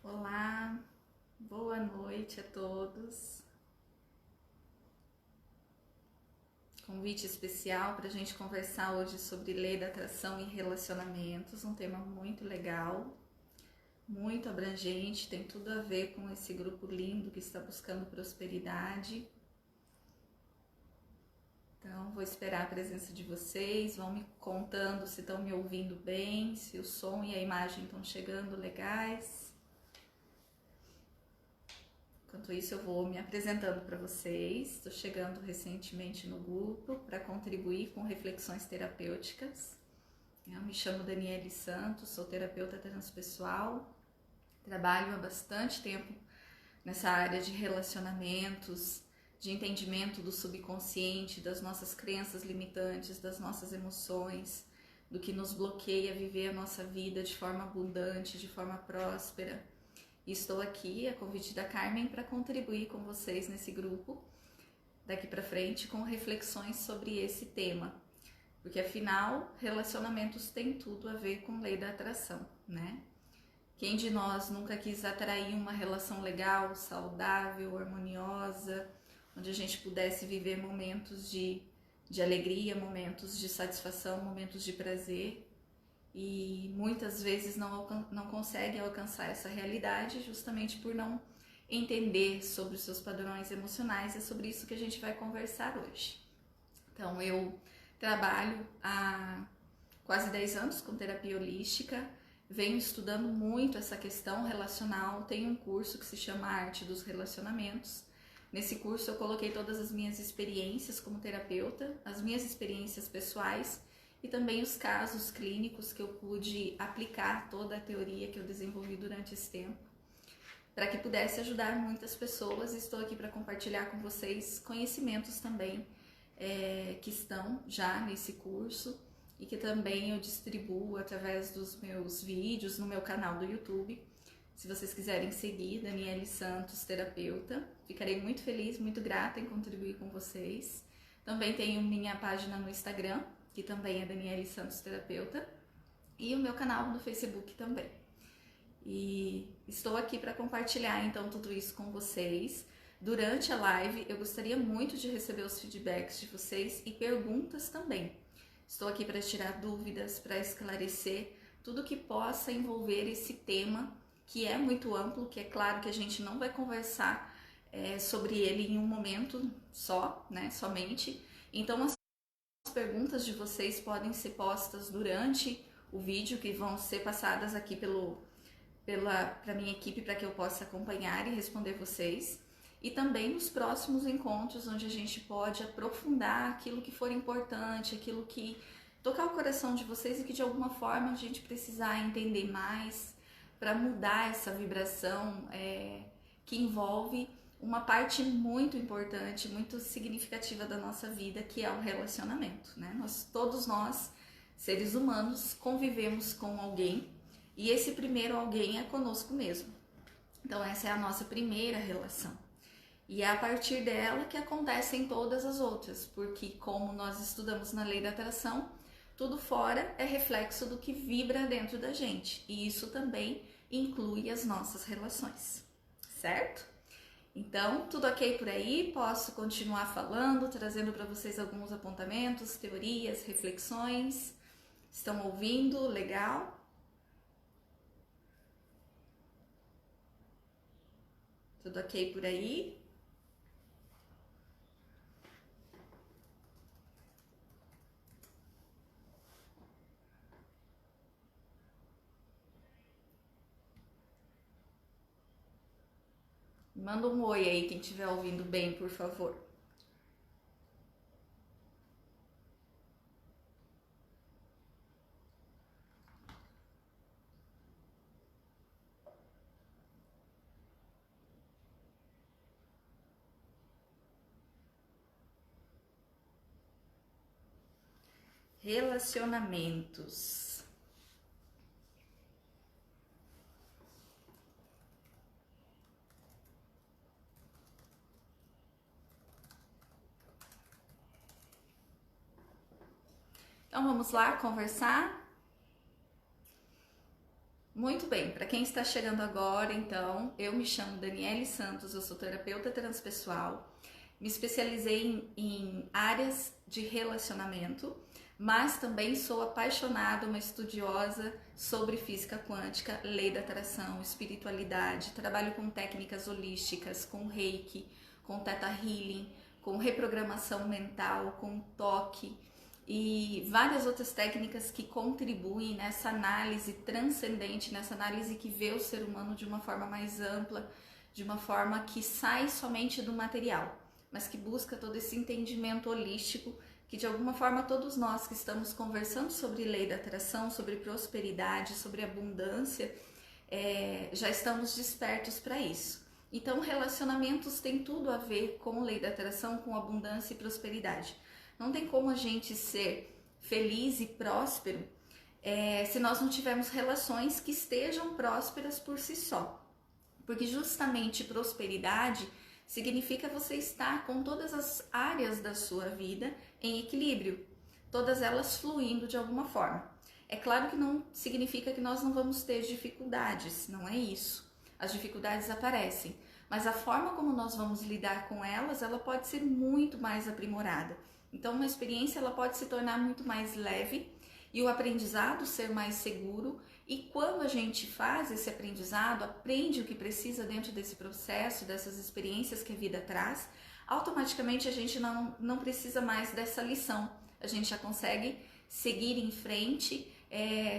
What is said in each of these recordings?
Olá, boa noite a todos. Convite especial para a gente conversar hoje sobre lei da atração e relacionamentos, um tema muito legal, muito abrangente, tem tudo a ver com esse grupo lindo que está buscando prosperidade. Então, vou esperar a presença de vocês, vão me contando se estão me ouvindo bem, se o som e a imagem estão chegando legais. Enquanto isso, eu vou me apresentando para vocês. Estou chegando recentemente no grupo para contribuir com reflexões terapêuticas. Eu me chamo Daniele Santos, sou terapeuta transpessoal. Trabalho há bastante tempo nessa área de relacionamentos, de entendimento do subconsciente, das nossas crenças limitantes, das nossas emoções, do que nos bloqueia a viver a nossa vida de forma abundante, de forma próspera. E estou aqui, a convite da Carmen, para contribuir com vocês nesse grupo, daqui para frente, com reflexões sobre esse tema. Porque afinal, relacionamentos tem tudo a ver com lei da atração, né? Quem de nós nunca quis atrair uma relação legal, saudável, harmoniosa, onde a gente pudesse viver momentos de alegria, momentos de satisfação, momentos de prazer, e muitas vezes não consegue alcançar essa realidade justamente por não entender sobre os seus padrões emocionais. É sobre isso que a gente vai conversar hoje. Então, eu trabalho há quase 10 anos com terapia holística, venho estudando muito essa questão relacional, tenho um curso que se chama Arte dos Relacionamentos. Nesse curso eu coloquei todas as minhas experiências como terapeuta, as minhas experiências pessoais e também os casos clínicos que eu pude aplicar toda a teoria que eu desenvolvi durante esse tempo, para que pudesse ajudar muitas pessoas. Estou aqui para compartilhar com vocês conhecimentos também que estão já nesse curso e que também eu distribuo através dos meus vídeos no meu canal do YouTube. Se vocês quiserem seguir, Daniele Santos, terapeuta, ficarei muito feliz, muito grata em contribuir com vocês. Também tenho minha página no Instagram, que também é Daniele Santos Terapeuta, e o meu canal no Facebook também. E estou aqui para compartilhar então tudo isso com vocês. Durante a live eu gostaria muito de receber os feedbacks de vocês e perguntas também. Estou aqui para tirar dúvidas, para esclarecer tudo que possa envolver esse tema, que é muito amplo, que é claro que a gente não vai conversar sobre ele em um momento só, né, somente. Então as perguntas de vocês podem ser postas durante o vídeo, que vão ser passadas aqui para minha equipe, para que eu possa acompanhar e responder vocês. E também nos próximos encontros, onde a gente pode aprofundar aquilo que for importante, aquilo que tocar o coração de vocês e que de alguma forma a gente precisar entender mais para mudar essa vibração que envolve uma parte muito importante, muito significativa da nossa vida, que é o relacionamento, né? Todos nós, seres humanos, convivemos com alguém, e esse primeiro alguém é conosco mesmo. Então essa é a nossa primeira relação. E é a partir dela que acontecem todas as outras, porque como nós estudamos na lei da atração, tudo fora é reflexo do que vibra dentro da gente. E isso também inclui as nossas relações, certo? Então, tudo ok por aí? Posso continuar falando, trazendo para vocês alguns apontamentos, teorias, reflexões? Estão ouvindo? Legal? Tudo ok por aí? Manda um oi aí, quem estiver ouvindo bem, por favor. Relacionamentos. Então vamos lá conversar? Muito bem, para quem está chegando agora, então, eu me chamo Daniele Santos, eu sou terapeuta transpessoal, me especializei em áreas de relacionamento, mas também sou apaixonada, uma estudiosa sobre física quântica, lei da atração, espiritualidade, trabalho com técnicas holísticas, com reiki, com theta healing, com reprogramação mental, com toque e várias outras técnicas que contribuem nessa análise transcendente, nessa análise que vê o ser humano de uma forma mais ampla, de uma forma que sai somente do material, mas que busca todo esse entendimento holístico que de alguma forma todos nós que estamos conversando sobre lei da atração, sobre prosperidade, sobre abundância, já estamos despertos para isso. Então relacionamentos têm tudo a ver com lei da atração, com abundância e prosperidade. Não tem como a gente ser feliz e próspero se nós não tivermos relações que estejam prósperas por si só. Porque justamente prosperidade significa você estar com todas as áreas da sua vida em equilíbrio, todas elas fluindo de alguma forma. É claro que não significa que nós não vamos ter dificuldades, não é isso. As dificuldades aparecem, mas a forma como nós vamos lidar com elas, ela pode ser muito mais aprimorada. Então, uma experiência ela pode se tornar muito mais leve e o aprendizado ser mais seguro. E quando a gente faz esse aprendizado, aprende o que precisa dentro desse processo, dessas experiências que a vida traz, automaticamente a gente não precisa mais dessa lição. A gente já consegue seguir em frente,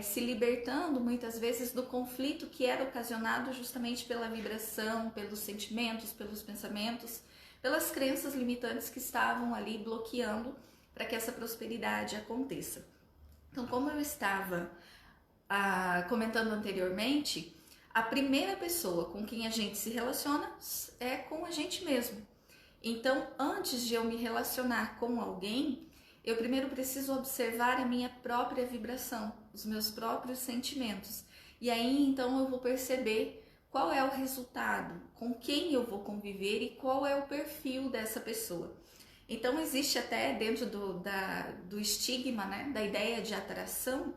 se libertando muitas vezes do conflito que era ocasionado justamente pela vibração, pelos sentimentos, pelos pensamentos, pelas crenças limitantes que estavam ali bloqueando para que essa prosperidade aconteça. Então, como eu estava comentando anteriormente, a primeira pessoa com quem a gente se relaciona é com a gente mesmo. Então, antes de eu me relacionar com alguém, eu primeiro preciso observar a minha própria vibração, os meus próprios sentimentos. E aí, então, eu vou perceber qual é o resultado, com quem eu vou conviver e qual é o perfil dessa pessoa. Então, existe até dentro do estigma, né, da ideia de atração,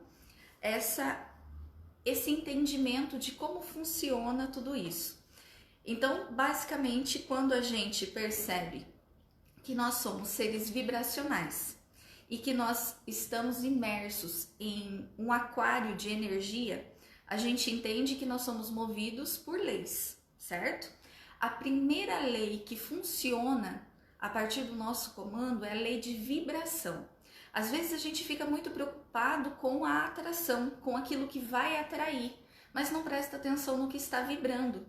esse entendimento de como funciona tudo isso. Então, basicamente, quando a gente percebe que nós somos seres vibracionais e que nós estamos imersos em um aquário de energia, a gente entende que nós somos movidos por leis, certo? A primeira lei que funciona a partir do nosso comando é a lei de vibração. Às vezes a gente fica muito preocupado com a atração, com aquilo que vai atrair, mas não presta atenção no que está vibrando.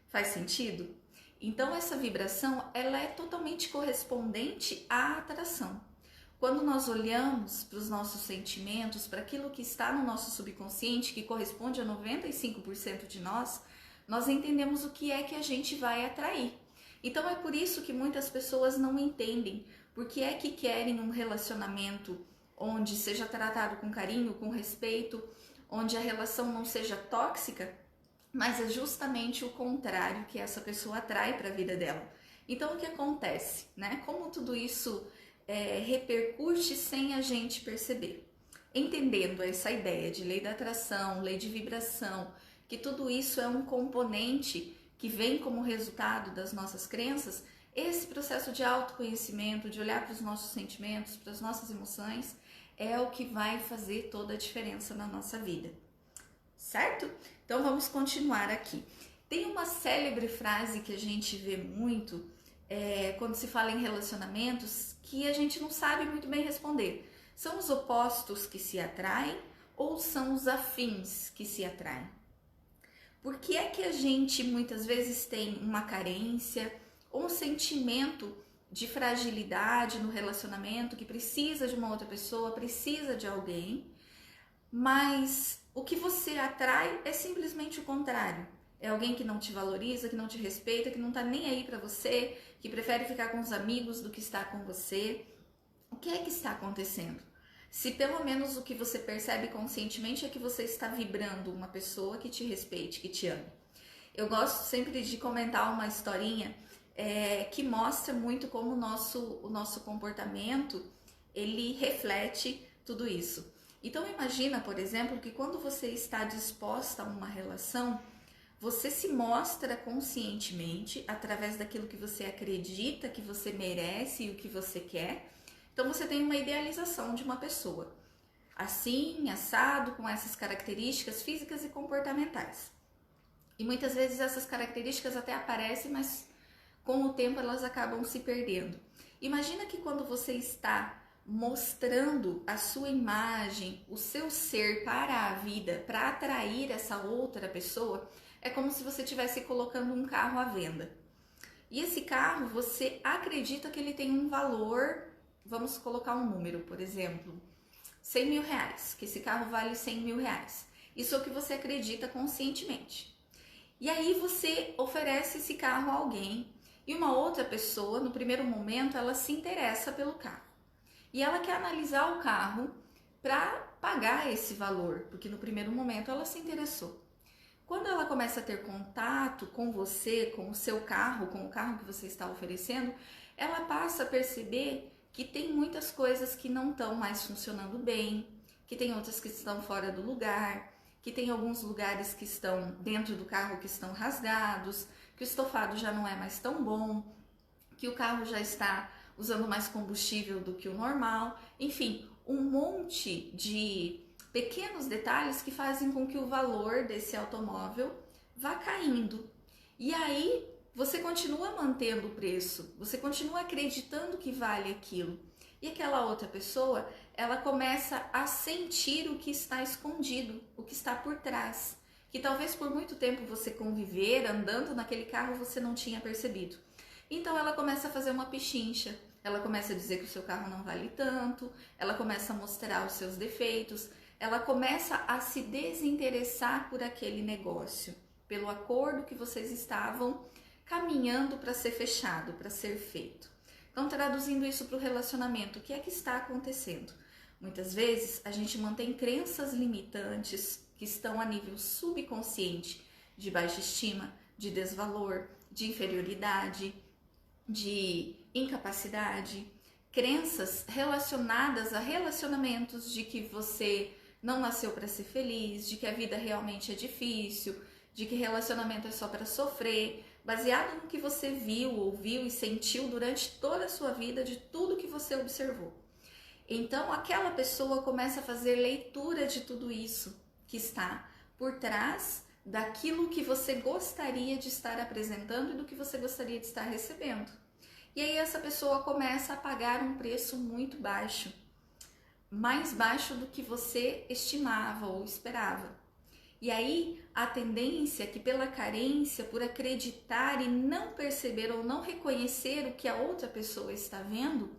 Faz sentido? Então essa vibração, ela é totalmente correspondente à atração. Quando nós olhamos para os nossos sentimentos, para aquilo que está no nosso subconsciente, que corresponde a 95% de nós, nós entendemos o que é que a gente vai atrair. Então é por isso que muitas pessoas não entendem por que é que querem um relacionamento onde seja tratado com carinho, com respeito, onde a relação não seja tóxica, mas é justamente o contrário que essa pessoa atrai para a vida dela. Então o que acontece, né? Como tudo isso repercute sem a gente perceber. Entendendo essa ideia de lei da atração, lei de vibração, que tudo isso é um componente que vem como resultado das nossas crenças, esse processo de autoconhecimento, de olhar para os nossos sentimentos, para as nossas emoções, é o que vai fazer toda a diferença na nossa vida. Certo? Então vamos continuar aqui. Tem uma célebre frase que a gente vê muito quando se fala em relacionamentos, que a gente não sabe muito bem responder. São os opostos que se atraem ou são os afins que se atraem? Por que é que a gente muitas vezes tem uma carência ou um sentimento de fragilidade no relacionamento, que precisa de uma outra pessoa, precisa de alguém, mas o que você atrai é simplesmente o contrário? É alguém que não te valoriza, que não te respeita, que não tá nem aí pra você, que prefere ficar com os amigos do que estar com você. O que é que está acontecendo? Se pelo menos o que você percebe conscientemente é que você está vibrando uma pessoa que te respeite, que te ame. Eu gosto sempre de comentar uma historinha que mostra muito como o nosso comportamento, ele reflete tudo isso. Então imagina, por exemplo, que quando você está disposta a uma relação, você se mostra conscientemente através daquilo que você acredita que você merece e o que você quer. Então você tem uma idealização de uma pessoa, assim, assado, com essas características físicas e comportamentais. E muitas vezes essas características até aparecem, mas com o tempo elas acabam se perdendo. Imagina que quando você está mostrando a sua imagem, o seu ser para a vida, para atrair essa outra pessoa, é como se você estivesse colocando um carro à venda. E esse carro, você acredita que ele tem um valor, vamos colocar um número, por exemplo, 100 mil reais, que esse carro vale 100 mil reais. Isso é o que você acredita conscientemente. E aí você oferece esse carro a alguém e uma outra pessoa, no primeiro momento, ela se interessa pelo carro. E ela quer analisar o carro para pagar esse valor, porque no primeiro momento ela se interessou. Quando ela começa a ter contato com você, com o seu carro, com o carro que você está oferecendo, ela passa a perceber que tem muitas coisas que não estão mais funcionando bem, que tem outras que estão fora do lugar, que tem alguns lugares que estão dentro do carro que estão rasgados, que o estofado já não é mais tão bom, que o carro já está usando mais combustível do que o normal, enfim, um monte de pequenos detalhes que fazem com que o valor desse automóvel vá caindo. E aí você continua mantendo o preço, você continua acreditando que vale aquilo. E aquela outra pessoa, ela começa a sentir o que está escondido, o que está por trás, que talvez por muito tempo você conviver andando naquele carro você não tinha percebido. Então ela começa a fazer uma pichincha, ela começa a dizer que o seu carro não vale tanto, ela começa a mostrar os seus defeitos, ela começa a se desinteressar por aquele negócio, pelo acordo que vocês estavam caminhando para ser fechado, para ser feito. Então, traduzindo isso para o relacionamento, o que é que está acontecendo? Muitas vezes a gente mantém crenças limitantes que estão a nível subconsciente de baixa estima, de desvalor, de inferioridade, de incapacidade, crenças relacionadas a relacionamentos de que você não nasceu para ser feliz, de que a vida realmente é difícil, de que relacionamento é só para sofrer, baseado no que você viu, ouviu e sentiu durante toda a sua vida, de tudo que você observou. Então aquela pessoa começa a fazer leitura de tudo isso que está por trás daquilo que você gostaria de estar apresentando e do que você gostaria de estar recebendo. E aí essa pessoa começa a pagar um preço muito baixo, mais baixo do que você estimava ou esperava. E aí a tendência é que pela carência, por acreditar e não perceber ou não reconhecer o que a outra pessoa está vendo,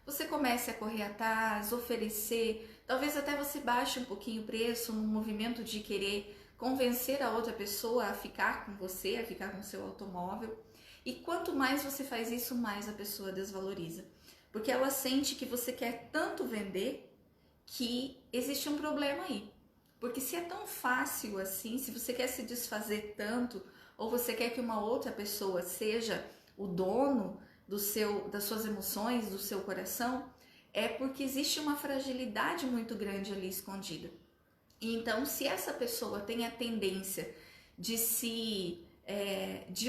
você comece a correr atrás, oferecer, talvez até você baixe um pouquinho o preço no movimento de querer convencer a outra pessoa a ficar com você, a ficar com o seu automóvel. E quanto mais você faz isso, mais a pessoa desvaloriza. Porque ela sente que você quer tanto vender que existe um problema aí. Porque se é tão fácil assim, se você quer se desfazer tanto, ou você quer que uma outra pessoa seja o dono das suas emoções, do seu coração, é porque existe uma fragilidade muito grande ali escondida. E então, se essa pessoa tem a tendência de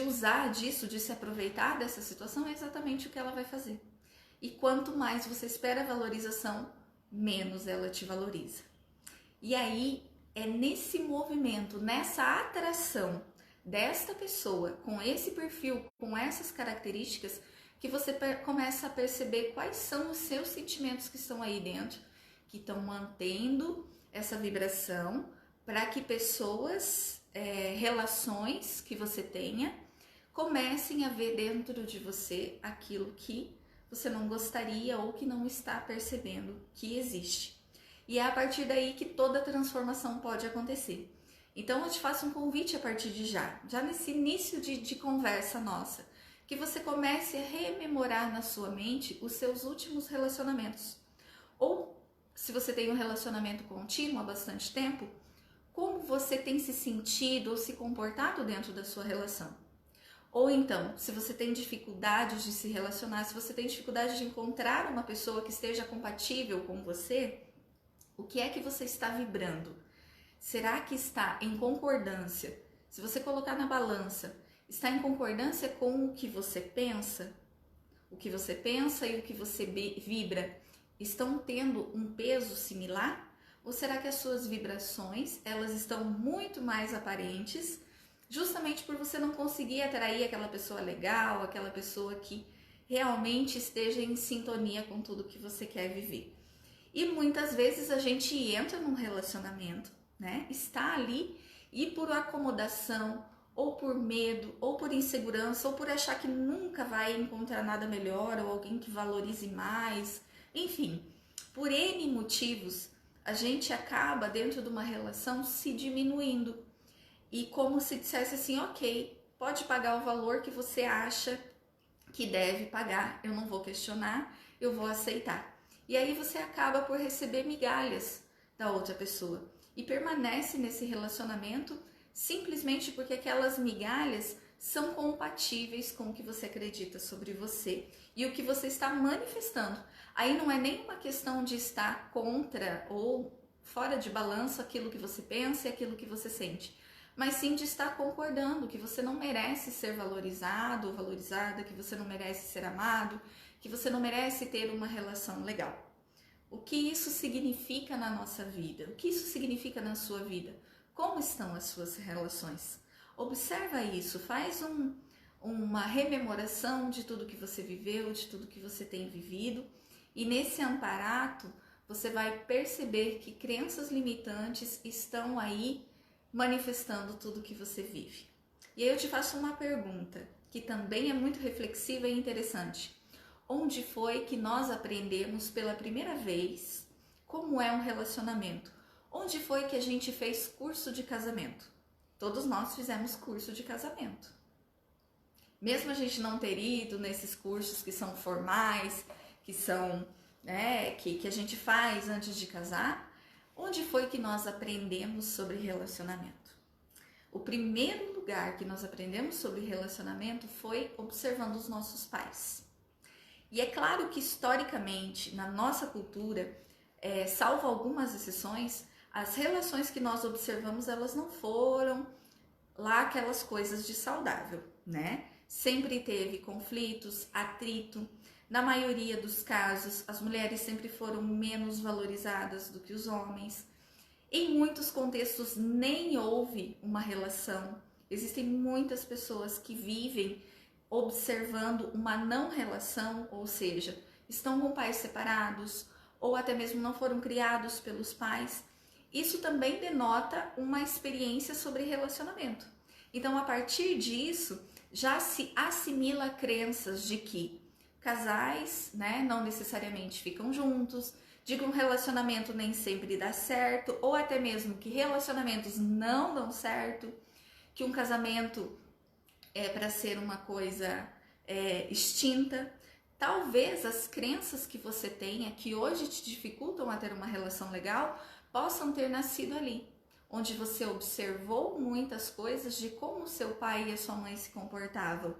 usar disso, de se aproveitar dessa situação, é exatamente o que ela vai fazer. E quanto mais você espera a valorização, menos ela te valoriza. E aí é nesse movimento, nessa atração desta pessoa com esse perfil, com essas características, que você começa a perceber quais são os seus sentimentos que estão aí dentro, que estão mantendo essa vibração para que pessoas, relações que você tenha, comecem a ver dentro de você aquilo que você não gostaria ou que não está percebendo que existe. E é a partir daí que toda transformação pode acontecer. Então eu te faço um convite a partir de já nesse início de conversa nossa, que você comece a rememorar na sua mente os seus últimos relacionamentos. Ou, se você tem um relacionamento contínuo há bastante tempo, como você tem se sentido ou se comportado dentro da sua relação. Ou então, se você tem dificuldades de se relacionar, se você tem dificuldade de encontrar uma pessoa que esteja compatível com você, O que é que você está vibrando? Será que está em concordância? Se você colocar na balança, está em concordância com o que você pensa? O que você pensa e o que você vibra estão tendo um peso similar? Ou será que as suas vibrações, elas estão muito mais aparentes, justamente por você não conseguir atrair aquela pessoa legal, aquela pessoa que realmente esteja em sintonia com tudo que você quer viver? E muitas vezes a gente entra num relacionamento, né? Está ali e por acomodação, ou por medo, ou por insegurança, ou por achar que nunca vai encontrar nada melhor, ou alguém que valorize mais, enfim, por N motivos, a gente acaba dentro de uma relação se diminuindo e como se dissesse assim, ok, pode pagar o valor que você acha que deve pagar, eu não vou questionar, eu vou aceitar. E aí você acaba por receber migalhas da outra pessoa e permanece nesse relacionamento simplesmente porque aquelas migalhas são compatíveis com o que você acredita sobre você e o que você está manifestando. Aí não é nem uma questão de estar contra ou fora de balanço aquilo que você pensa e aquilo que você sente, mas sim de estar concordando que você não merece ser valorizado ou valorizada, que você não merece ser amado, que você não merece ter uma relação legal. O que isso significa na nossa vida? O que isso significa na sua vida? Como estão as suas relações? Observa isso, faz uma rememoração de tudo que você viveu, de tudo que você tem vivido, e nesse amparato você vai perceber que crenças limitantes estão aí manifestando tudo que você vive. E aí eu te faço uma pergunta, que também é muito reflexiva e interessante. Onde foi que nós aprendemos pela primeira vez como é um relacionamento? Onde foi que a gente fez curso de casamento? Todos nós fizemos curso de casamento. Mesmo a gente não ter ido nesses cursos que são formais, que são, né, que a gente faz antes de casar, onde foi que nós aprendemos sobre relacionamento? O primeiro lugar que nós aprendemos sobre relacionamento foi observando os nossos pais. E é claro que historicamente, na nossa cultura, salvo algumas exceções, as relações que nós observamos, elas não foram lá aquelas coisas de saudável, né? Sempre teve conflitos, atrito. Na maioria dos casos, as mulheres sempre foram menos valorizadas do que os homens. Em muitos contextos nem houve uma relação. Existem muitas pessoas que vivem observando uma não relação, ou seja, estão com pais separados ou até mesmo não foram criados pelos pais. Isso também denota uma experiência sobre relacionamento. Então, a partir disso, já se assimila crenças de que casais, né, não necessariamente ficam juntos, de que um relacionamento nem sempre dá certo, ou até mesmo que relacionamentos não dão certo, que um casamento é para ser uma coisa extinta. Talvez as crenças que você tenha, que hoje te dificultam a ter uma relação legal, possam ter nascido ali, onde você observou muitas coisas de como seu pai e a sua mãe se comportavam,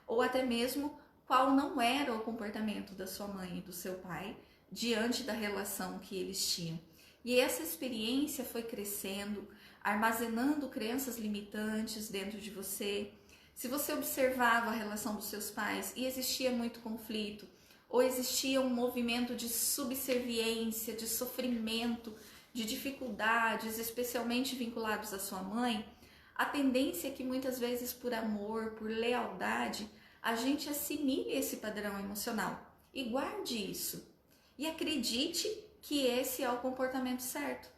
ou até mesmo qual não era o comportamento da sua mãe e do seu pai diante da relação que eles tinham. E essa experiência foi crescendo, armazenando crenças limitantes dentro de você. Se você observava a relação dos seus pais e existia muito conflito, ou existia um movimento de subserviência, de sofrimento, de dificuldades, especialmente vinculados à sua mãe, a tendência é que muitas vezes por amor, por lealdade, a gente assimile esse padrão emocional e guarde isso. E acredite que esse é o comportamento certo,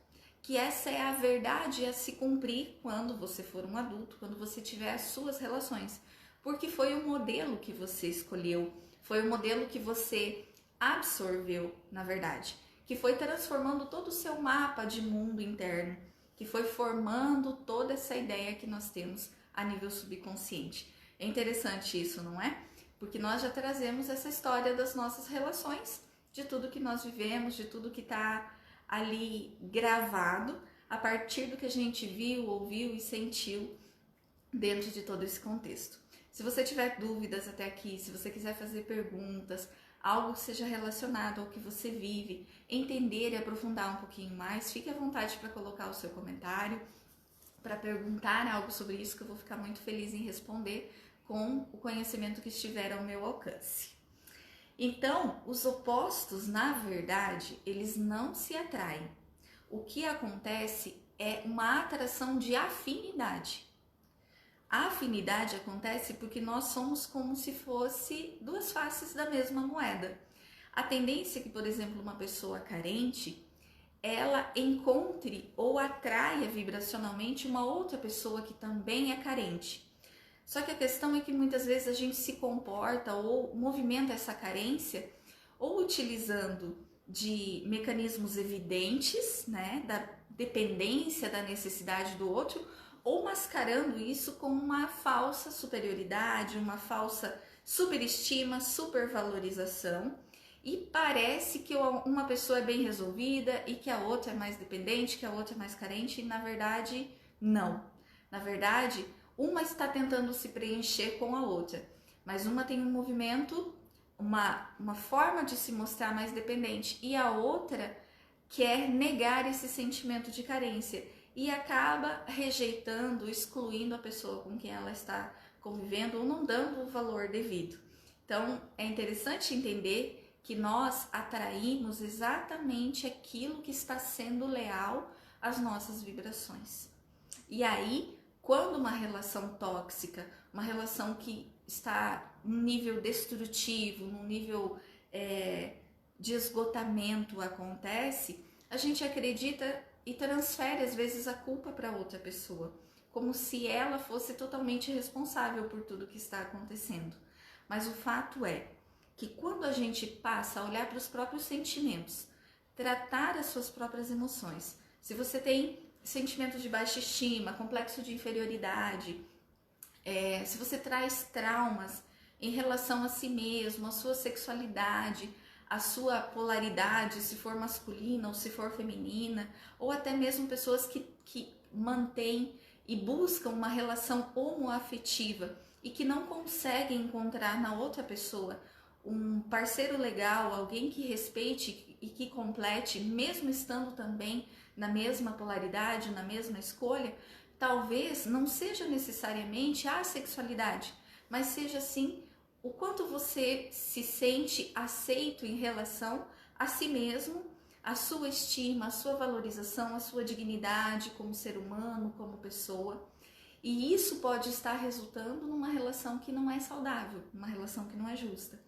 que essa é a verdade a se cumprir quando você for um adulto, quando você tiver as suas relações, porque foi o modelo que você escolheu, foi o modelo que você absorveu, na verdade, que foi transformando todo o seu mapa de mundo interno, que foi formando toda essa ideia que nós temos a nível subconsciente. É interessante isso, não é? Porque nós já trazemos essa história das nossas relações, de tudo que nós vivemos, de tudo que está ali gravado, a partir do que a gente viu, ouviu e sentiu dentro de todo esse contexto. Se você tiver dúvidas até aqui, se você quiser fazer perguntas, algo que seja relacionado ao que você vive, entender e aprofundar um pouquinho mais, fique à vontade para colocar o seu comentário, para perguntar algo sobre isso, que eu vou ficar muito feliz em responder com o conhecimento que estiver ao meu alcance. Então, os opostos, na verdade, eles não se atraem. O que acontece é uma atração de afinidade. A afinidade acontece porque nós somos como se fosse duas faces da mesma moeda. A tendência é que, por exemplo, uma pessoa carente, ela encontre ou atraia vibracionalmente uma outra pessoa que também é carente. Só que a questão é que muitas vezes a gente se comporta ou movimenta essa carência ou utilizando de mecanismos evidentes, né, da dependência, da necessidade do outro, ou mascarando isso com uma falsa superioridade, uma falsa superestima, supervalorização, e parece que uma pessoa é bem resolvida e que a outra é mais dependente, que a outra é mais carente, e na verdade não. Na verdade, uma está tentando se preencher com a outra, mas uma tem um movimento, uma forma de se mostrar mais dependente, e a outra quer negar esse sentimento de carência e acaba rejeitando, excluindo a pessoa com quem ela está convivendo ou não dando o valor devido. Então, é interessante entender que nós atraímos exatamente aquilo que está sendo leal às nossas vibrações. E aí, quando uma relação tóxica, uma relação que está num nível destrutivo, num nível de esgotamento acontece, a gente acredita e transfere às vezes a culpa para outra pessoa, como se ela fosse totalmente responsável por tudo que está acontecendo. Mas o fato é que quando a gente passa a olhar para os próprios sentimentos, tratar as suas próprias emoções, se você tem sentimento de baixa estima, complexo de inferioridade, se você traz traumas em relação a si mesmo, a sua sexualidade, a sua polaridade, se for masculina ou se for feminina, ou até mesmo pessoas que mantêm e buscam uma relação homoafetiva e que não conseguem encontrar na outra pessoa um parceiro legal, alguém que respeite e que complete, mesmo estando também na mesma polaridade, na mesma escolha, talvez não seja necessariamente a sexualidade, mas seja sim o quanto você se sente aceito em relação a si mesmo, a sua estima, a sua valorização, a sua dignidade como ser humano, como pessoa. E isso pode estar resultando numa relação que não é saudável, uma relação que não é justa.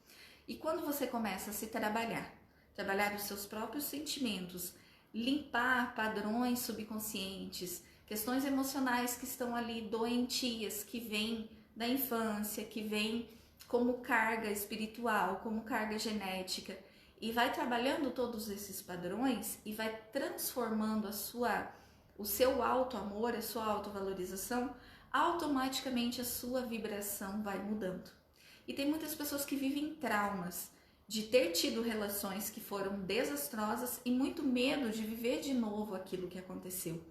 E quando você começa a se trabalhar os seus próprios sentimentos, limpar padrões subconscientes, questões emocionais que estão ali doentias, que vêm da infância, que vêm como carga espiritual, como carga genética, e vai trabalhando todos esses padrões e vai transformando o seu auto-amor, a sua autovalorização, automaticamente a sua vibração vai mudando. E tem muitas pessoas que vivem traumas de ter tido relações que foram desastrosas e muito medo de viver de novo aquilo que aconteceu.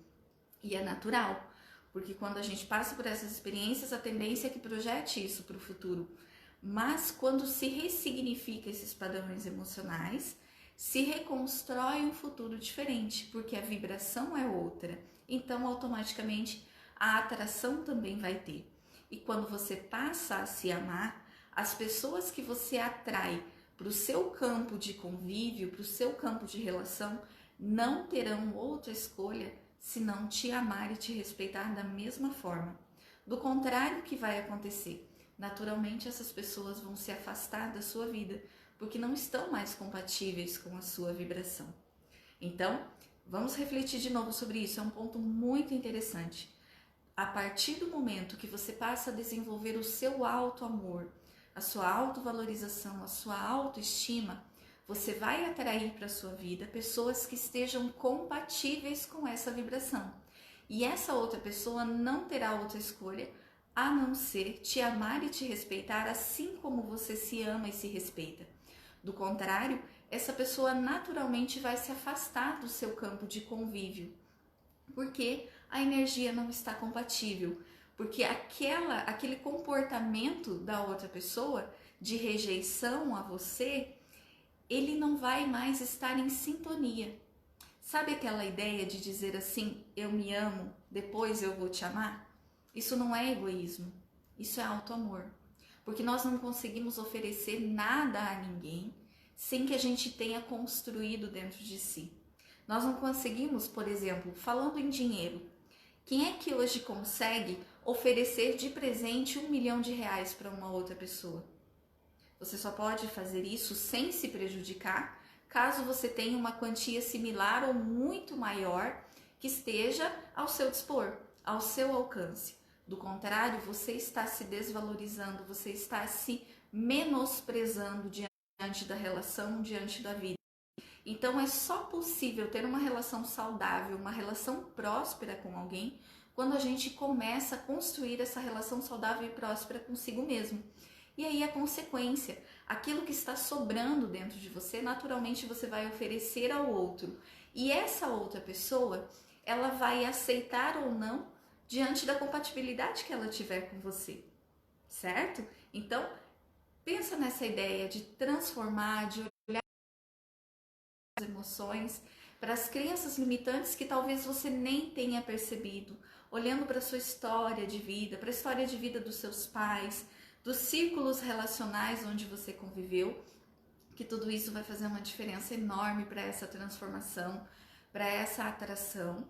E é natural, porque quando a gente passa por essas experiências, a tendência é que projete isso para o futuro. Mas quando se ressignifica esses padrões emocionais, se reconstrói um futuro diferente, porque a vibração é outra. Então, automaticamente, a atração também vai ter. E quando você passa a se amar, as pessoas que você atrai para o seu campo de convívio, para o seu campo de relação, não terão outra escolha senão te amar e te respeitar da mesma forma. Do contrário, o que vai acontecer? Naturalmente, essas pessoas vão se afastar da sua vida, porque não estão mais compatíveis com a sua vibração. Então, vamos refletir de novo sobre isso, é um ponto muito interessante. A partir do momento que você passa a desenvolver o seu auto-amor, a sua autovalorização, a sua autoestima, você vai atrair para a sua vida pessoas que estejam compatíveis com essa vibração. E essa outra pessoa não terá outra escolha a não ser te amar e te respeitar assim como você se ama e se respeita. Do contrário, essa pessoa naturalmente vai se afastar do seu campo de convívio, porque a energia não está compatível, porque aquele comportamento da outra pessoa de rejeição a você ele não vai mais estar em sintonia. Sabe aquela ideia de dizer assim, eu me amo, depois eu vou te amar? Isso não é egoísmo, isso é auto-amor. Porque nós não conseguimos oferecer nada a ninguém sem que a gente tenha construído dentro de si. Nós não conseguimos, por exemplo, falando em dinheiro, quem é que hoje consegue oferecer de presente R$1 milhão para uma outra pessoa? Você só pode fazer isso sem se prejudicar, caso você tenha uma quantia similar ou muito maior que esteja ao seu dispor, ao seu alcance. Do contrário, você está se desvalorizando, você está se menosprezando diante da relação, diante da vida. Então é só possível ter uma relação saudável, uma relação próspera com alguém, quando a gente começa a construir essa relação saudável e próspera consigo mesmo. E aí a consequência, aquilo que está sobrando dentro de você, naturalmente você vai oferecer ao outro. E essa outra pessoa, ela vai aceitar ou não diante da compatibilidade que ela tiver com você, certo? Então, pensa nessa ideia de transformar, de olhar as emoções para as crenças limitantes que talvez você nem tenha percebido, olhando para a sua história de vida, para a história de vida dos seus pais, dos círculos relacionais onde você conviveu, que tudo isso vai fazer uma diferença enorme para essa transformação, para essa atração.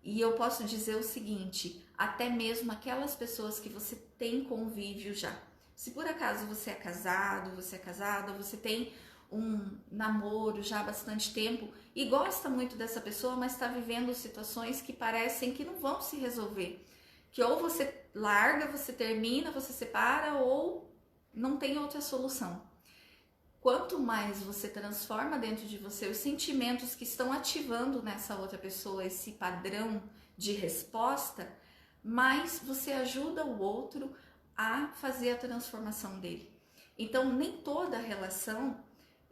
E eu posso dizer o seguinte, até mesmo aquelas pessoas que você tem convívio já. Se por acaso você é casado, você é casada, você tem um namoro já há bastante tempo e gosta muito dessa pessoa, mas está vivendo situações que parecem que não vão se resolver. Que ou você larga, você termina, você separa ou não tem outra solução. Quanto mais você transforma dentro de você os sentimentos que estão ativando nessa outra pessoa esse padrão de resposta, mais você ajuda o outro a fazer a transformação dele. Então, nem toda relação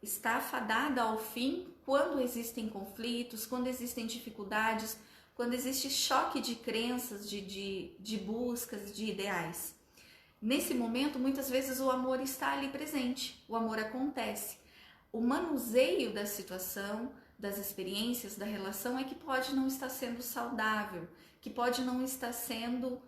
está fadada ao fim quando existem conflitos, quando existem dificuldades, quando existe choque de crenças, de buscas, de ideais. Nesse momento, muitas vezes o amor está ali presente, o amor acontece. O manuseio da situação, das experiências, da relação é que pode não estar sendo saudável, que pode não estar sendo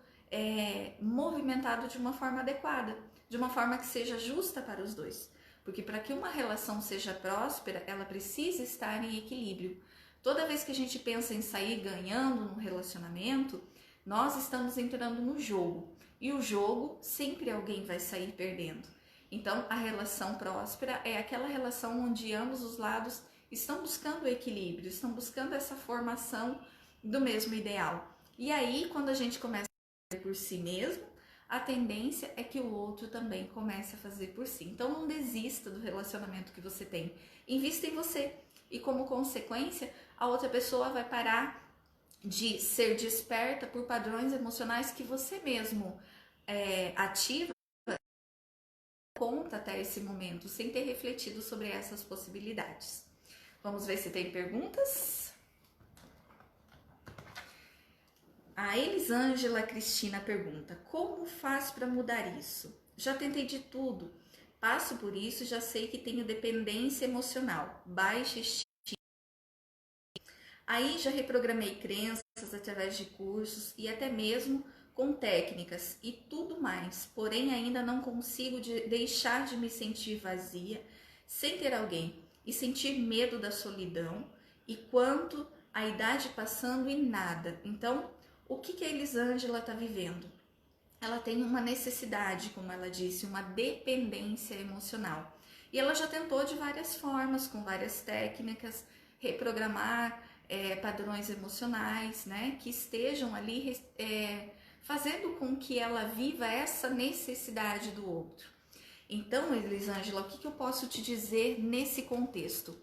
movimentado de uma forma adequada, de uma forma que seja justa para os dois. Porque para que uma relação seja próspera, ela precisa estar em equilíbrio. Toda vez que a gente pensa em sair ganhando num relacionamento, nós estamos entrando no jogo. E o jogo, sempre alguém vai sair perdendo. Então, a relação próspera é aquela relação onde ambos os lados estão buscando o equilíbrio, estão buscando essa formação do mesmo ideal. E aí, quando a gente começa a fazer por si mesmo, a tendência é que o outro também comece a fazer por si. Então, não desista do relacionamento que você tem. Invista em você. E como consequência, a outra pessoa vai parar de ser desperta por padrões emocionais que você mesmo ativa conta até esse momento, sem ter refletido sobre essas possibilidades. Vamos ver se tem perguntas? A Elisângela Cristina pergunta, como faz para mudar isso? Já tentei de tudo, passo por isso e já sei que tenho dependência emocional, baixa estima. Aí já reprogramei crenças através de cursos e até mesmo com técnicas e tudo mais, porém ainda não consigo deixar de me sentir vazia sem ter alguém e sentir medo da solidão e quanto a idade passando e nada. Então, o que a Elisângela está vivendo? Ela tem uma necessidade, como ela disse, uma dependência emocional. E ela já tentou de várias formas, com várias técnicas, reprogramar padrões emocionais, né, que estejam ali fazendo com que ela viva essa necessidade do outro. Então, Elisângela, o que eu posso te dizer nesse contexto?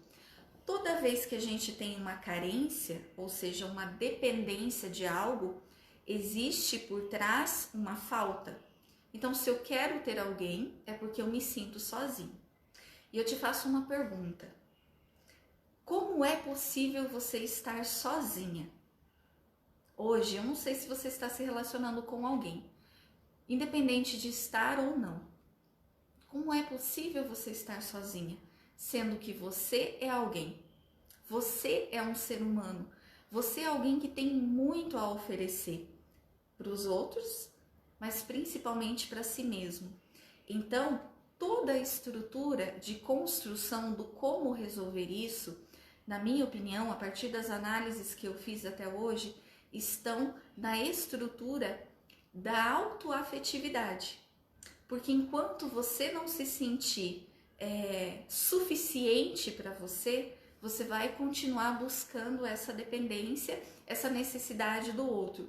Toda vez que a gente tem uma carência, ou seja, uma dependência de algo, existe por trás uma falta. Então, se eu quero ter alguém, é porque eu me sinto sozinho. E eu te faço uma pergunta. Como é possível você estar sozinha? Hoje, eu não sei se você está se relacionando com alguém, independente de estar ou não. Como é possível você estar sozinha? sendo que você é alguém. Você é um ser humano. Você é alguém que tem muito a oferecer para os outros, mas principalmente para si mesmo. Então, toda a estrutura de construção do como resolver isso, na minha opinião, a partir das análises que eu fiz até hoje, estão na estrutura da autoafetividade. Porque enquanto você não se sentir suficiente para você, você vai continuar buscando essa dependência, essa necessidade do outro.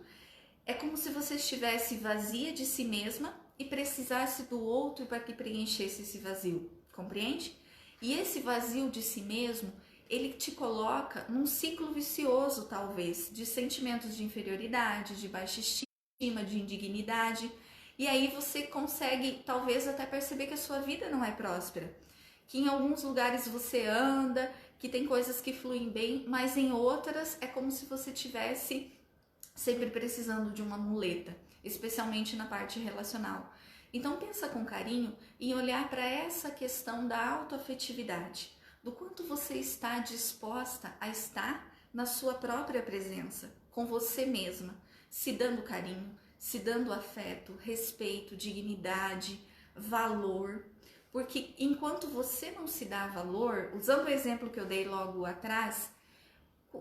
É como se você estivesse vazia de si mesma e precisasse do outro para que preenchesse esse vazio, compreende? E esse vazio de si mesmo, ele te coloca num ciclo vicioso, talvez, de sentimentos de inferioridade, de baixa estima, de indignidade. E aí você consegue, talvez, até perceber que a sua vida não é próspera. Que em alguns lugares você anda, que tem coisas que fluem bem, mas em outras é como se você tivesse sempre precisando de uma muleta, especialmente na parte relacional. Então pensa com carinho em olhar para essa questão da autoafetividade, do quanto você está disposta a estar na sua própria presença, com você mesma, se dando carinho, se dando afeto, respeito, dignidade, valor. Porque enquanto você não se dá valor, usando o exemplo que eu dei logo atrás,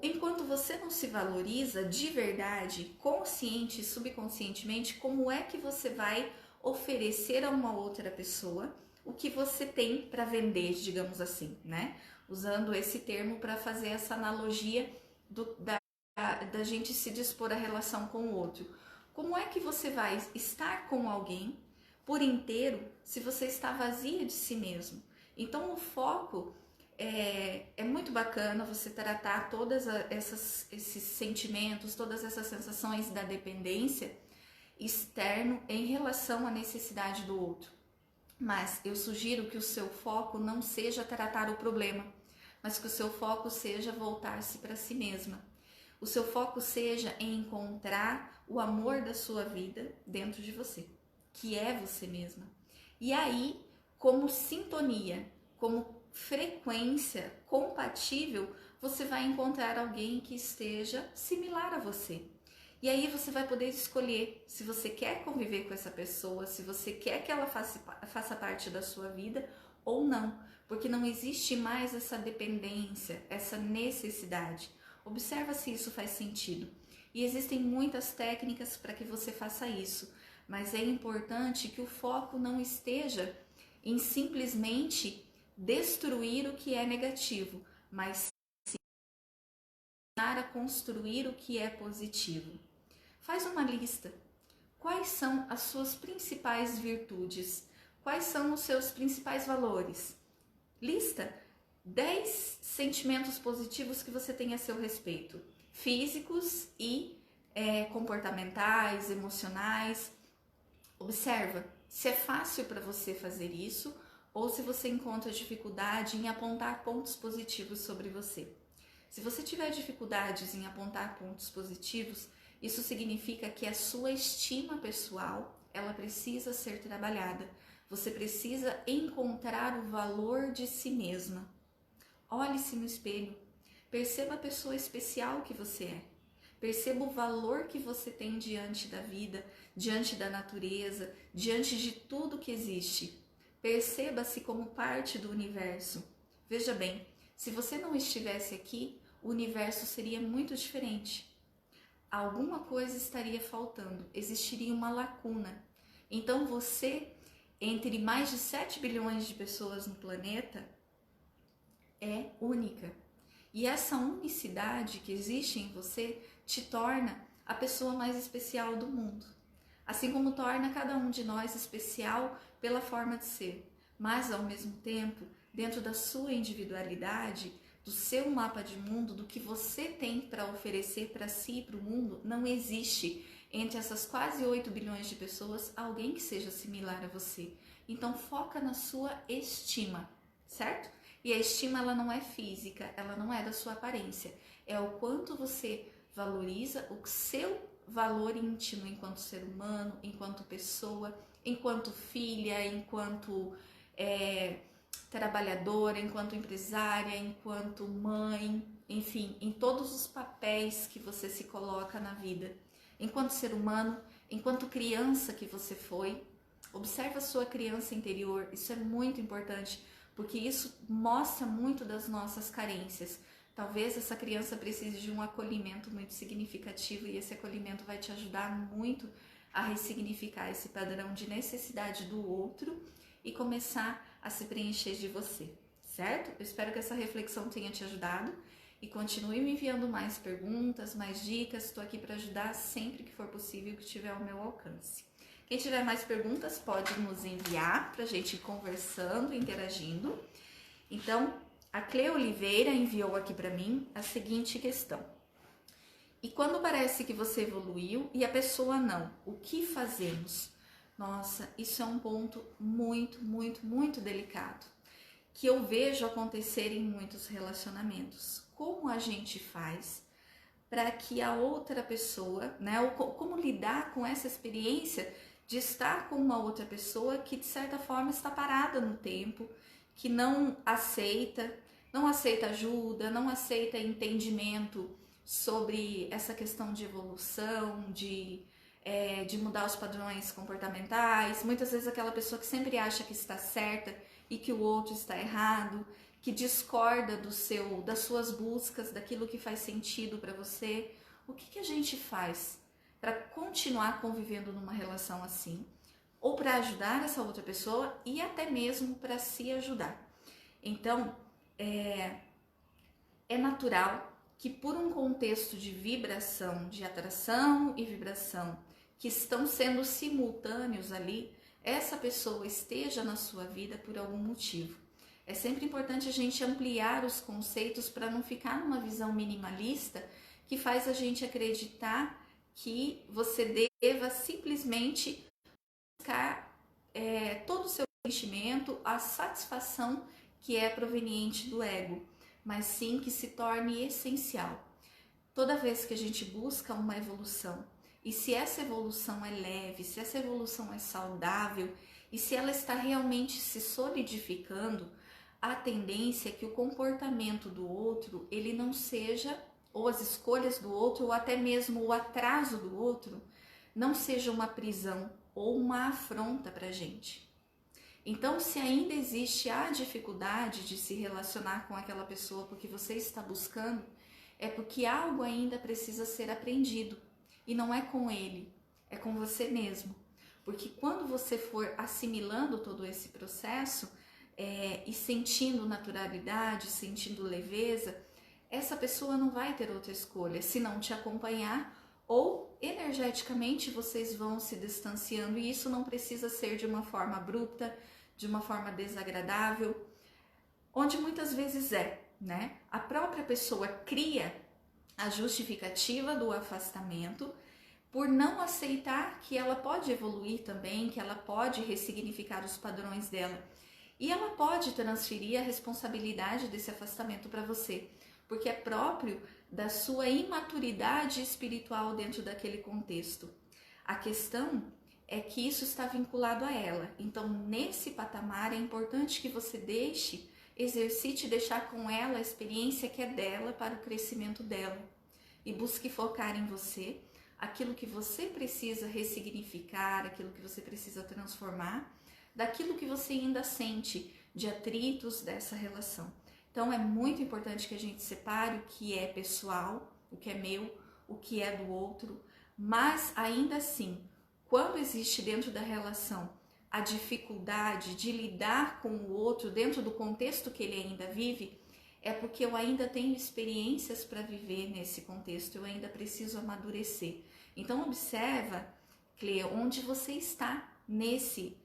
enquanto você não se valoriza de verdade, consciente e subconscientemente, como é que você vai oferecer a uma outra pessoa o que você tem para vender, digamos assim, né? Usando esse termo para fazer essa analogia da gente se dispor à relação com o outro. Como é que você vai estar com alguém por inteiro se você está vazia de si mesmo? Então o foco é muito bacana você tratar todos esses sentimentos, todas essas sensações da dependência externo em relação à necessidade do outro. Mas eu sugiro que o seu foco não seja tratar o problema, mas que o seu foco seja voltar-se para si mesma. O seu foco seja em encontrar o amor da sua vida dentro de você, que é você mesma. E aí, como sintonia, como frequência compatível, você vai encontrar alguém que esteja similar a você. E aí você vai poder escolher se você quer conviver com essa pessoa, se você quer que ela faça parte da sua vida ou não, porque não existe mais essa dependência, essa necessidade. Observa se isso faz sentido. E existem muitas técnicas para que você faça isso, mas é importante que o foco não esteja em simplesmente destruir o que é negativo, mas sim a construir o que é positivo. Faz uma lista. Quais são as suas principais virtudes? Quais são os seus principais valores? Lista 10 sentimentos positivos que você tem a seu respeito, físicos e comportamentais, emocionais. Observa se é fácil para você fazer isso ou se você encontra dificuldade em apontar pontos positivos sobre você. Se você tiver dificuldades em apontar pontos positivos, isso significa que a sua estima pessoal, ela precisa ser trabalhada. Você precisa encontrar o valor de si mesma. Olhe-se no espelho, perceba a pessoa especial que você é. Perceba o valor que você tem diante da vida, diante da natureza, diante de tudo que existe. Perceba-se como parte do universo. Veja bem, se você não estivesse aqui, o universo seria muito diferente. Alguma coisa estaria faltando, existiria uma lacuna. Então você, entre mais de 7 bilhões de pessoas no planeta, é única. E essa unicidade que existe em você te torna a pessoa mais especial do mundo. Assim como torna cada um de nós especial pela forma de ser. Mas, ao mesmo tempo, dentro da sua individualidade, do seu mapa de mundo, do que você tem para oferecer para si e para o mundo, não existe entre essas quase 8 bilhões de pessoas alguém que seja similar a você. Então foca na sua estima, certo? E a estima, ela não é física, ela não é da sua aparência, é o quanto você valoriza o seu valor íntimo enquanto ser humano, enquanto pessoa, enquanto filha, enquanto trabalhadora, enquanto empresária, enquanto mãe, enfim, em todos os papéis que você se coloca na vida, enquanto ser humano, enquanto criança que você foi. Observa a sua criança interior, isso é muito importante, porque isso mostra muito das nossas carências. Talvez essa criança precise de um acolhimento muito significativo e esse acolhimento vai te ajudar muito a ressignificar esse padrão de necessidade do outro e começar a se preencher de você, certo? Eu espero que essa reflexão tenha te ajudado e continue me enviando mais perguntas, mais dicas. Estou aqui para ajudar sempre que for possível, que tiver ao meu alcance. Quem tiver mais perguntas pode nos enviar para a gente ir conversando, interagindo. Então, a Cleo Oliveira enviou aqui para mim a seguinte questão. E quando parece que você evoluiu e a pessoa não, o que fazemos? Nossa, isso é um ponto muito delicado, que eu vejo acontecer em muitos relacionamentos. Como a gente faz para que a outra pessoa, né, ou como lidar com essa experiência de estar com uma outra pessoa que de certa forma está parada no tempo, que não aceita ajuda, não aceita entendimento sobre essa questão de evolução, de mudar os padrões comportamentais. Muitas vezes aquela pessoa que sempre acha que está certa e que o outro está errado, que discorda das suas buscas, daquilo que faz sentido para você. O que a gente faz para continuar convivendo numa relação assim? Ou para ajudar essa outra pessoa e até mesmo para se ajudar. Então, é natural que por um contexto de vibração, de atração e vibração, que estão sendo simultâneos ali, essa pessoa esteja na sua vida por algum motivo. É sempre importante a gente ampliar os conceitos para não ficar numa visão minimalista que faz a gente acreditar que você deva simplesmente buscar todo o seu sentimento, a satisfação que é proveniente do ego, mas sim que se torne essencial. Toda vez que a gente busca uma evolução, e se essa evolução é leve, se essa evolução é saudável, e se ela está realmente se solidificando, a tendência é que o comportamento do outro, ele não seja, ou as escolhas do outro, ou até mesmo o atraso do outro, não seja uma prisão ou uma afronta para a gente. Então, se ainda existe a dificuldade de se relacionar com aquela pessoa porque você está buscando, é porque algo ainda precisa ser aprendido. E não é com ele, é com você mesmo. Porque quando você for assimilando todo esse processo e sentindo naturalidade, sentindo leveza, essa pessoa não vai ter outra escolha se não te acompanhar, ou energeticamente vocês vão se distanciando, e isso não precisa ser de uma forma abrupta, de uma forma desagradável, onde muitas vezes né? A própria pessoa cria a justificativa do afastamento por não aceitar que ela pode evoluir também, que ela pode ressignificar os padrões dela. E ela pode transferir a responsabilidade desse afastamento para você, porque é próprio da sua imaturidade espiritual dentro daquele contexto. A questão é que isso está vinculado a ela. Então, nesse patamar, é importante que você exercite deixar com ela a experiência que é dela para o crescimento dela. E busque focar em você, aquilo que você precisa ressignificar, aquilo que você precisa transformar, daquilo que você ainda sente de atritos dessa relação. Então, é muito importante que a gente separe o que é pessoal, o que é meu, o que é do outro, mas ainda assim, quando existe dentro da relação a dificuldade de lidar com o outro dentro do contexto que ele ainda vive, é porque eu ainda tenho experiências para viver nesse contexto, eu ainda preciso amadurecer. Então observa, Cleo, onde você está nesse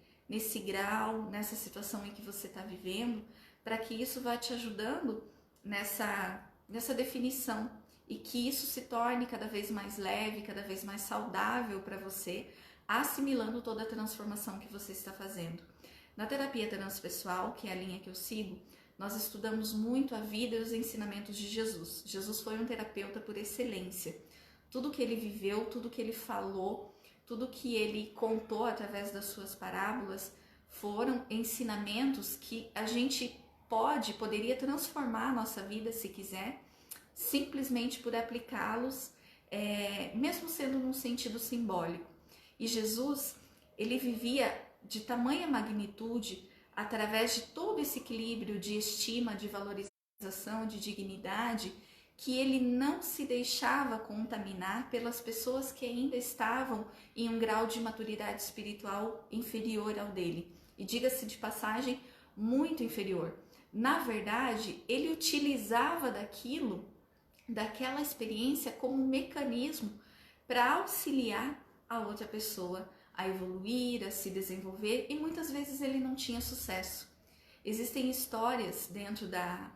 grau, nessa situação em que você está vivendo, para que isso vá te ajudando nessa definição e que isso se torne cada vez mais leve, cada vez mais saudável para você, assimilando toda a transformação que você está fazendo. Na terapia transpessoal, que é a linha que eu sigo, nós estudamos muito a vida e os ensinamentos de Jesus. Jesus foi um terapeuta por excelência. Tudo que ele viveu, tudo que ele falou, tudo que ele contou através das suas parábolas foram ensinamentos que a gente poderia transformar a nossa vida se quiser, simplesmente por aplicá-los, mesmo sendo num sentido simbólico. E Jesus, ele vivia de tamanha magnitude, através de todo esse equilíbrio de estima, de valorização, de dignidade, que ele não se deixava contaminar pelas pessoas que ainda estavam em um grau de maturidade espiritual inferior ao dele. E diga-se de passagem, muito inferior. Na verdade, ele utilizava daquela experiência como um mecanismo para auxiliar a outra pessoa a evoluir, a se desenvolver, e muitas vezes ele não tinha sucesso. Existem histórias dentro da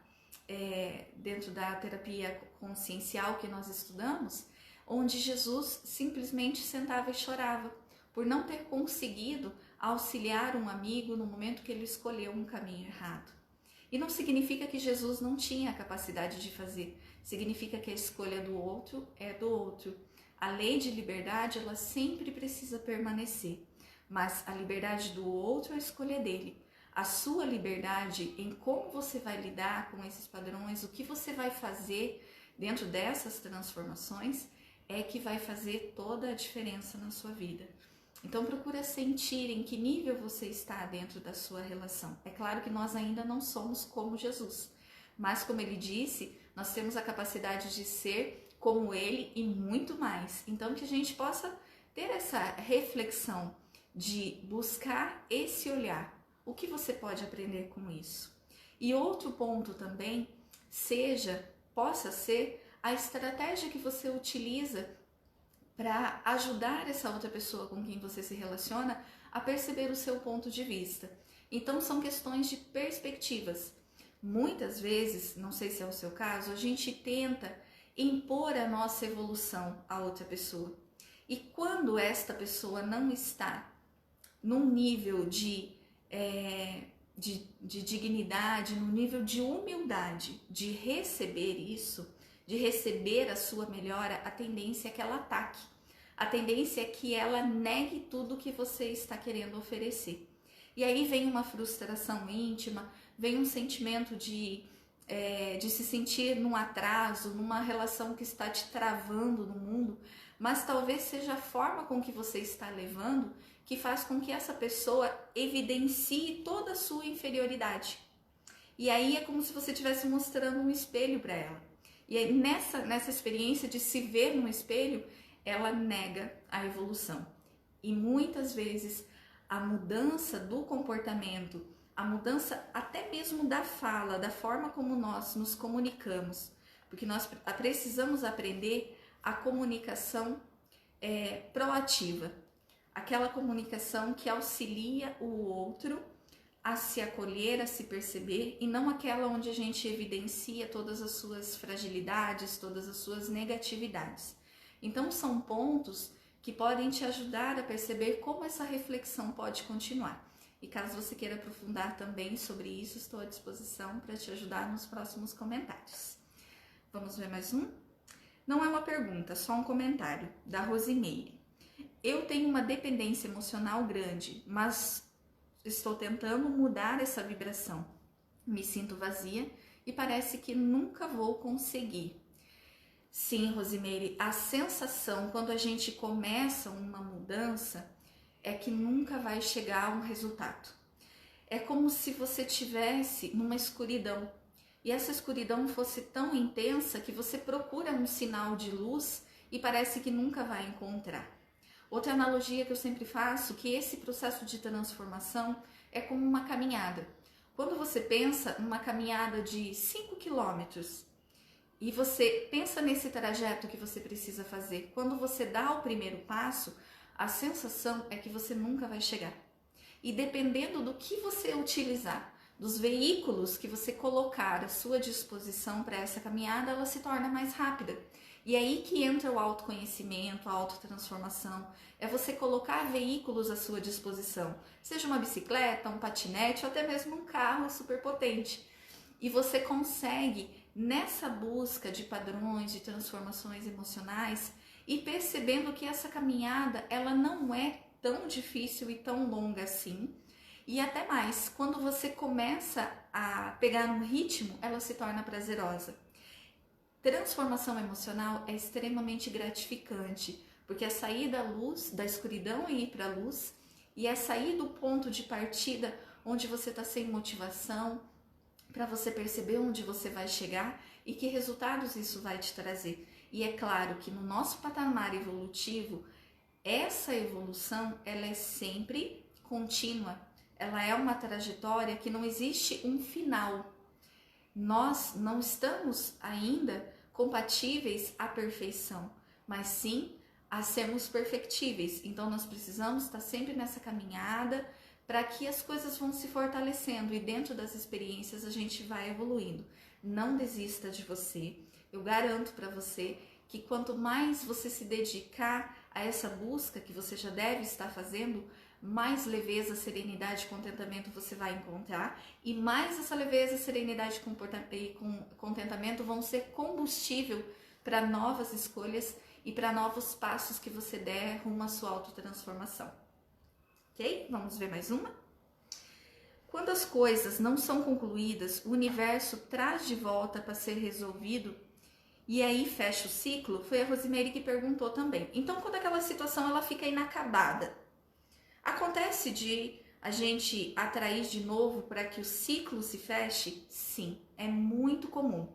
terapia consciencial que nós estudamos, onde Jesus simplesmente sentava e chorava por não ter conseguido auxiliar um amigo no momento que ele escolheu um caminho errado. E não significa que Jesus não tinha a capacidade de fazer, significa que a escolha do outro é do outro. A lei de liberdade, ela sempre precisa permanecer, mas a liberdade do outro é a escolha dele. A sua liberdade em como você vai lidar com esses padrões, o que você vai fazer dentro dessas transformações, é que vai fazer toda a diferença na sua vida. Então procura sentir em que nível você está dentro da sua relação. É claro que nós ainda não somos como Jesus, mas como ele disse, nós temos a capacidade de ser como ele e muito mais. Então que a gente possa ter essa reflexão de buscar esse olhar. O que você pode aprender com isso? E outro ponto também, possa ser a estratégia que você utiliza para ajudar essa outra pessoa com quem você se relaciona a perceber o seu ponto de vista. Então são questões de perspectivas. Muitas vezes, não sei se é o seu caso, a gente tenta impor a nossa evolução a outra pessoa. E quando esta pessoa não está num nível de dignidade, num nível de humildade, de receber isso, de receber a sua melhora, a tendência é que ela ataque. A tendência é que ela negue tudo que você está querendo oferecer. E aí vem uma frustração íntima, vem um sentimento de se sentir num atraso, numa relação que está te travando no mundo, mas talvez seja a forma com que você está levando que faz com que essa pessoa evidencie toda a sua inferioridade. E aí é como se você estivesse mostrando um espelho para ela. E aí nessa experiência de se ver no espelho, ela nega a evolução. E muitas vezes a mudança do comportamento, a mudança até mesmo da fala, da forma como nós nos comunicamos, porque nós precisamos aprender a comunicação proativa, aquela comunicação que auxilia o outro a se acolher, a se perceber, e não aquela onde a gente evidencia todas as suas fragilidades, todas as suas negatividades. Então são pontos que podem te ajudar a perceber como essa reflexão pode continuar. E caso você queira aprofundar também sobre isso, estou à disposição para te ajudar nos próximos comentários. Vamos ver mais um? Não é uma pergunta, só um comentário, da Rosimeire. Eu tenho uma dependência emocional grande, mas estou tentando mudar essa vibração. Me sinto vazia e parece que nunca vou conseguir. Sim, Rosimeire, a sensação quando a gente começa uma mudança é que nunca vai chegar a um resultado. É como se você estivesse numa escuridão e essa escuridão fosse tão intensa que você procura um sinal de luz e parece que nunca vai encontrar. Outra analogia que eu sempre faço, que esse processo de transformação é como uma caminhada. Quando você pensa numa caminhada de 5 quilômetros e você pensa nesse trajeto que você precisa fazer, quando você dá o primeiro passo, a sensação é que você nunca vai chegar. E dependendo do que você utilizar, dos veículos que você colocar à sua disposição para essa caminhada, ela se torna mais rápida. E é aí que entra o autoconhecimento, a autotransformação. É você colocar veículos à sua disposição, seja uma bicicleta, um patinete ou até mesmo um carro superpotente. E você consegue, nessa busca de padrões, de transformações emocionais, e percebendo que essa caminhada ela não é tão difícil e tão longa assim, E até mais, quando você começa a pegar um ritmo, ela se torna prazerosa. Transformação emocional é extremamente gratificante, porque é sair da luz, da escuridão e ir para a luz, e é sair do ponto de partida onde você está sem motivação, para você perceber onde você vai chegar e que resultados isso vai te trazer. E é claro que no nosso patamar evolutivo, essa evolução ela é sempre contínua, ela é uma trajetória que não existe um final. Nós não estamos ainda compatíveis à perfeição, mas sim a sermos perfectíveis. Então nós precisamos estar sempre nessa caminhada para que as coisas vão se fortalecendo e dentro das experiências a gente vai evoluindo. Não desista de você. Eu garanto para você que quanto mais você se dedicar a essa busca que você já deve estar fazendo, mais leveza, serenidade e contentamento você vai encontrar, e mais essa leveza, serenidade e contentamento vão ser combustível para novas escolhas e para novos passos que você der rumo à sua autotransformação. Ok? Vamos ver mais uma? Quando as coisas não são concluídas, o universo traz de volta para ser resolvido e aí fecha o ciclo. Foi a Rosemary que perguntou também. Então, quando aquela situação ela fica inacabada, acontece de a gente atrair de novo para que o ciclo se feche? Sim, é muito comum.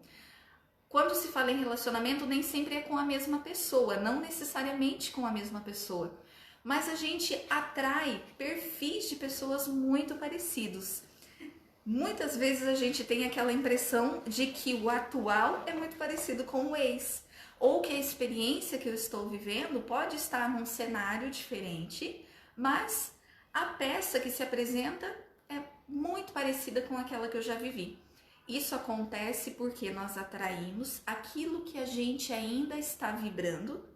Quando se fala em relacionamento, nem sempre é com a mesma pessoa, não necessariamente com a mesma pessoa, mas a gente atrai perfis de pessoas muito parecidos. Muitas vezes a gente tem aquela impressão de que o atual é muito parecido com o ex, ou que a experiência que eu estou vivendo pode estar num cenário diferente, mas a peça que se apresenta é muito parecida com aquela que eu já vivi. Isso acontece porque nós atraímos aquilo que a gente ainda está vibrando,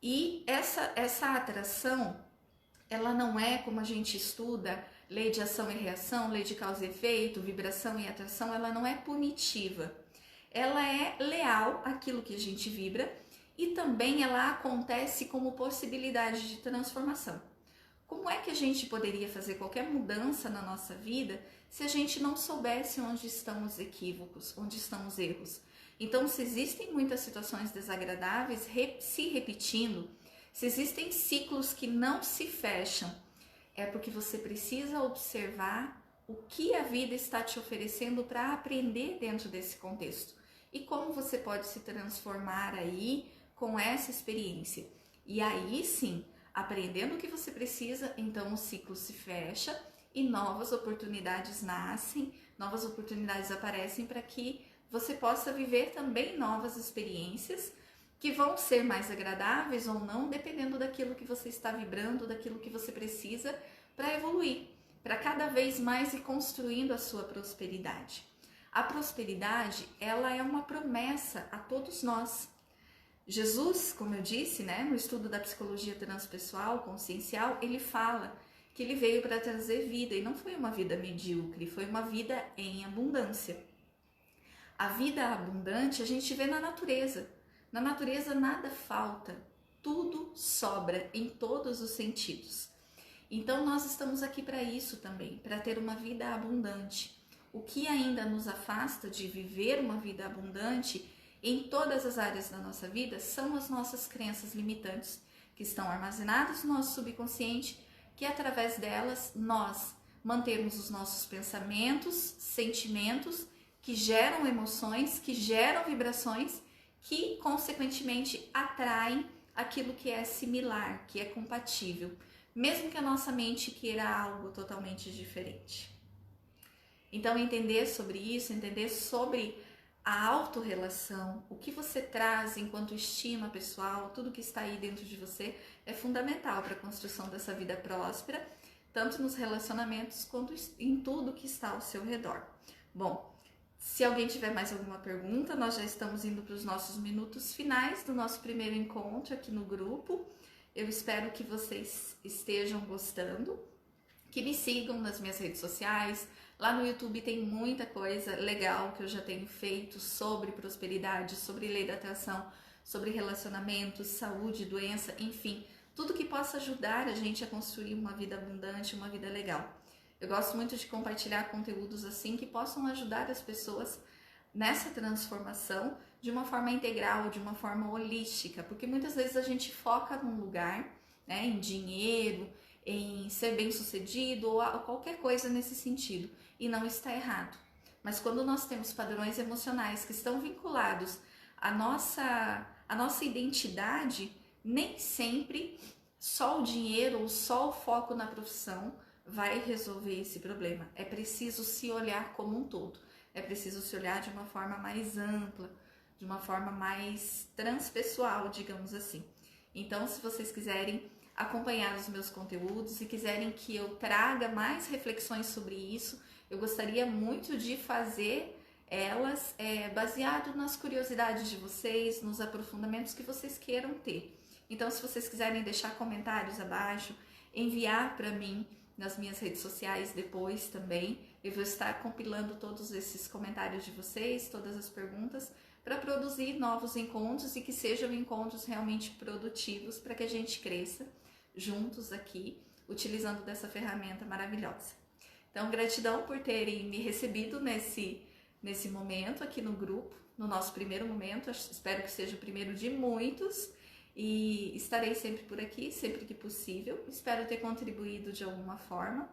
e essa atração, ela não é como a gente estuda, lei de ação e reação, lei de causa e efeito, vibração e atração, ela não é punitiva. Ela é leal àquilo que a gente vibra e também ela acontece como possibilidade de transformação. Como é que a gente poderia fazer qualquer mudança na nossa vida se a gente não soubesse onde estão os equívocos, onde estão os erros? Então, se existem muitas situações desagradáveis se repetindo, se existem ciclos que não se fecham, é porque você precisa observar o que a vida está te oferecendo para aprender dentro desse contexto e como você pode se transformar aí com essa experiência. E aí sim, aprendendo o que você precisa, então o ciclo se fecha e novas oportunidades nascem, novas oportunidades aparecem para que você possa viver também novas experiências que vão ser mais agradáveis ou não, dependendo daquilo que você está vibrando, daquilo que você precisa para evoluir, para cada vez mais ir construindo a sua prosperidade. A prosperidade, ela é uma promessa a todos nós. Jesus, como eu disse, no estudo da psicologia transpessoal, consciencial, ele fala que ele veio para trazer vida, e não foi uma vida medíocre, foi uma vida em abundância. A vida abundante a gente vê na natureza. Na natureza nada falta, tudo sobra em todos os sentidos. Então nós estamos aqui para isso também, para ter uma vida abundante. O que ainda nos afasta de viver uma vida abundante em todas as áreas da nossa vida são as nossas crenças limitantes, que estão armazenadas no nosso subconsciente, que através delas nós mantemos os nossos pensamentos, sentimentos, que geram emoções, que geram vibrações, que consequentemente atraem aquilo que é similar, que é compatível, mesmo que a nossa mente queira algo totalmente diferente. Então entender sobre isso, entender sobre a autorrelação, o que você traz enquanto estima pessoal, tudo que está aí dentro de você é fundamental para a construção dessa vida próspera, tanto nos relacionamentos quanto em tudo que está ao seu redor. Bom, se alguém tiver mais alguma pergunta, nós já estamos indo para os nossos minutos finais do nosso primeiro encontro aqui no grupo. Eu espero que vocês estejam gostando, que me sigam nas minhas redes sociais. Lá no YouTube tem muita coisa legal que eu já tenho feito sobre prosperidade, sobre lei da atração, sobre relacionamentos, saúde, doença, enfim, tudo que possa ajudar a gente a construir uma vida abundante, uma vida legal. Eu gosto muito de compartilhar conteúdos assim que possam ajudar as pessoas nessa transformação de uma forma integral, de uma forma holística, porque muitas vezes a gente foca num lugar, né, em dinheiro, em ser bem-sucedido ou qualquer coisa nesse sentido, e não está errado. Mas quando nós temos padrões emocionais que estão vinculados à nossa identidade, nem sempre só o dinheiro ou só o foco na profissão vai resolver esse problema. É preciso se olhar como um todo. É preciso se olhar de uma forma mais ampla, de uma forma mais transpessoal, digamos assim. Então, se vocês quiserem acompanhar os meus conteúdos e quiserem que eu traga mais reflexões sobre isso, eu gostaria muito de fazer elas baseado nas curiosidades de vocês, nos aprofundamentos que vocês queiram ter. Então, se vocês quiserem deixar comentários abaixo, enviar para mim nas minhas redes sociais depois também, eu vou estar compilando todos esses comentários de vocês, todas as perguntas, para produzir novos encontros e que sejam encontros realmente produtivos para que a gente cresça juntos aqui, utilizando dessa ferramenta maravilhosa. Então, gratidão por terem me recebido nesse momento aqui no grupo, no nosso primeiro momento, espero que seja o primeiro de muitos, e estarei sempre por aqui, sempre que possível. Espero ter contribuído de alguma forma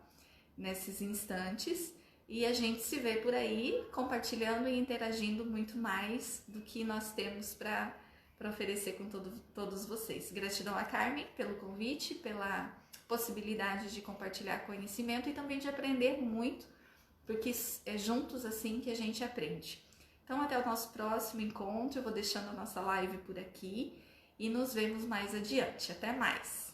nesses instantes, e a gente se vê por aí compartilhando e interagindo muito mais do que nós temos para oferecer com todos vocês. Gratidão a Carmen pelo convite, pela possibilidade de compartilhar conhecimento e também de aprender muito, porque é juntos assim que a gente aprende. Então, até o nosso próximo encontro. Eu vou deixando a nossa live por aqui e nos vemos mais adiante. Até mais!